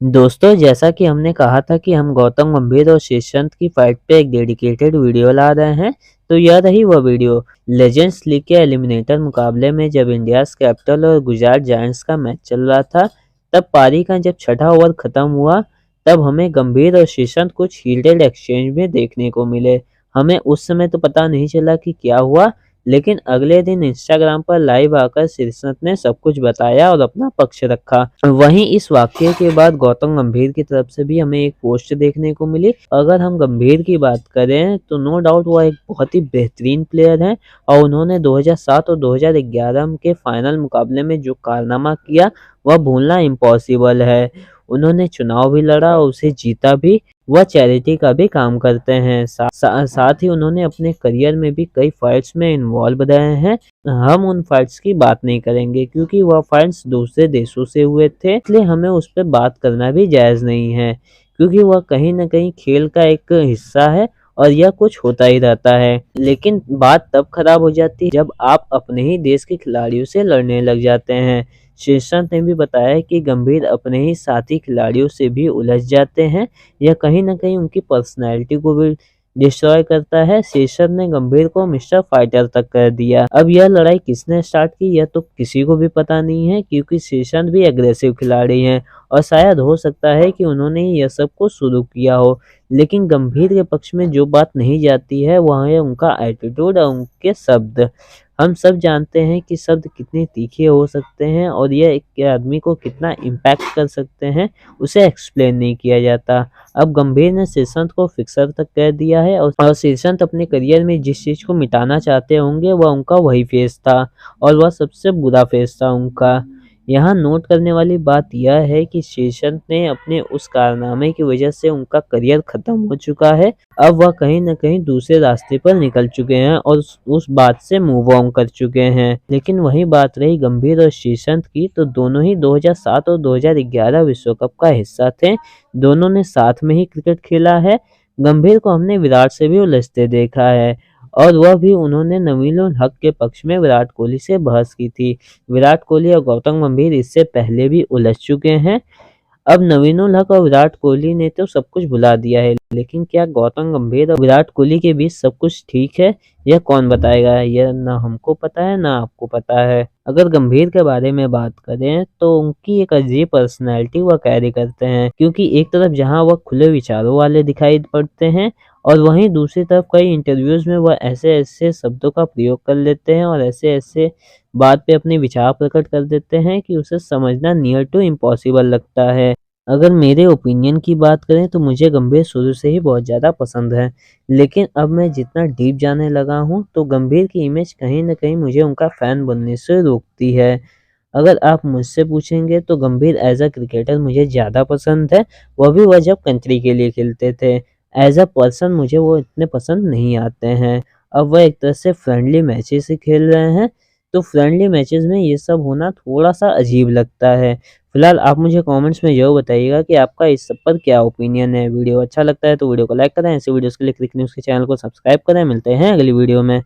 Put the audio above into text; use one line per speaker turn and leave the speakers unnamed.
दोस्तों, जैसा कि हमने कहा था कि हम गौतम गंभीर और श्रीसंत की फाइट पे एक डेडिकेटेड वीडियो ला रहे हैं, तो यह रही वह वीडियो। लेजेंड्स लीग के एलिमिनेटर मुकाबले में जब इंडियाज़ कैपिटल और गुजरात जायंट्स का मैच चल रहा था, तब पारी का जब छठा ओवर खत्म हुआ, तब हमें गंभीर और श्रीसंत कुछ हीटेड एक्सचेंज में देखने को मिले। हमें उस समय तो पता नहीं चला कि क्या हुआ, लेकिन अगले दिन इंस्टाग्राम पर लाइव आकर श्रीसंत ने सब कुछ बताया और अपना पक्ष रखा। वहीं इस वाकये के बाद गौतम गंभीर की तरफ से भी हमें एक पोस्ट देखने को मिली। अगर हम गंभीर की बात करें तो नो डाउट वह एक बहुत ही बेहतरीन प्लेयर हैं और उन्होंने 2007 और 2011 के फाइनल मुकाबले में जो कारनामा किया वह भूलना इम्पॉसिबल है। उन्होंने चुनाव भी लड़ा और उसे जीता भी। वह चैरिटी का भी काम करते हैं। साथ ही उन्होंने अपने करियर में भी कई फाइट्स में इन्वॉल्व रहे हैं। हम उन फाइट्स की बात नहीं करेंगे क्योंकि वह फाइट्स दूसरे देशों से हुए थे, इसलिए हमें उस पर बात करना भी जायज़ नहीं है, क्योंकि वह कहीं न कहीं खेल का एक हिस्सा है और यह कुछ होता ही रहता है। लेकिन बात तब खराब हो जाती है जब आप अपने ही देश के खिलाड़ियों से लड़ने लग जाते हैं। श्रीसंत ने भी बताया कि गंभीर अपने ही साथी खिलाड़ियों से भी उलझ जाते हैं। यह कहीं न कहीं उनकी पर्सनैलिटी को भी डिस्ट्रॉय करता है। श्रीसंत ने गंभीर को मिस्टर फाइटर तक कर दिया। अब यह लड़ाई किसने स्टार्ट की यह तो किसी को भी पता नहीं है, क्योंकि श्रीसंत भी एग्रेसिव खिलाड़ी हैं और शायद हो सकता है कि उन्होंने ही यह सब कुछ शुरू किया हो। लेकिन गंभीर के पक्ष में जो बात नहीं जाती है वह है उनका एटीट्यूड और उनके शब्द। हम सब जानते हैं कि शब्द कितने तीखे हो सकते हैं और यह एक आदमी को कितना इम्पैक्ट कर सकते हैं, उसे एक्सप्लेन नहीं किया जाता। अब गंभीर ने श्रीसंत को फिक्सर तक कह दिया है और श्रीसंत अपने करियर में जिस चीज़ को मिटाना चाहते होंगे वह उनका वही फेस था और वह सबसे बुरा फेस था उनका। यहाँ नोट करने वाली बात यह है कि श्रीसंत ने अपने उस कारनामे की वजह से उनका करियर खत्म हो चुका है। अब वह कहीं न कहीं दूसरे रास्ते पर निकल चुके हैं और उस बात से मूव ऑन कर चुके हैं। लेकिन वही बात रही गंभीर और श्रीसंत की, तो दोनों ही 2007 और 2011 विश्व कप का हिस्सा थे। दोनों ने साथ में ही क्रिकेट खेला है। गंभीर को हमने विराट से भी उलझते देखा है और वह भी उन्होंने नवीन उल हक के पक्ष में विराट कोहली से बहस की थी। विराट कोहली और गौतम गंभीर इससे पहले भी उलझ चुके हैं। अब नवीन उल हक और विराट कोहली ने तो सब कुछ भुला दिया है, लेकिन क्या गौतम गंभीर और विराट कोहली के बीच सब कुछ ठीक है? यह कौन बताएगा? यह ना हमको पता है ना आपको पता है। अगर गंभीर के बारे में बात करें तो उनकी एक अजीब पर्सनैलिटी वह कैरी करते हैं, क्योंकि एक तरफ जहां वह खुले विचारों वाले दिखाई पड़ते हैं और वहीं दूसरी तरफ कई इंटरव्यूज़ में वह ऐसे-ऐसे शब्दों का प्रयोग कर लेते हैं और ऐसे-ऐसे बात पे अपने विचार प्रकट कर देते हैं कि उसे समझना नियर टू इम्पॉसिबल लगता है। अगर मेरे ओपिनियन की बात करें तो मुझे गंभीर शुरू से ही बहुत ज़्यादा पसंद है, लेकिन अब मैं जितना डीप जाने लगा हूँ तो गंभीर की इमेज कहीं न कहीं मुझे उनका फ़ैन बनने से रोकती है। अगर आप मुझसे पूछेंगे तो गंभीर एज़ अ क्रिकेटर मुझे ज़्यादा पसंद है, वह जब कंट्री के लिए खेलते थे। एज़ अ पर्सन मुझे वो इतने पसंद नहीं आते हैं। अब वह एक तरह से फ्रेंडली मैचेस ही खेल रहे हैं, तो फ्रेंडली मैचेस में ये सब होना थोड़ा-सा अजीब लगता है। फिलहाल आप मुझे कमेंट्स में ज़रूर बताइएगा कि आपका इस सब पर क्या ओपिनियन है। वीडियो अच्छा लगता है तो वीडियो को लाइक करें, ऐसे वीडियोज़ के लिए क्रिक न्यूज़ के चैनल को सब्सक्राइब करें। मिलते हैं अगली वीडियो में।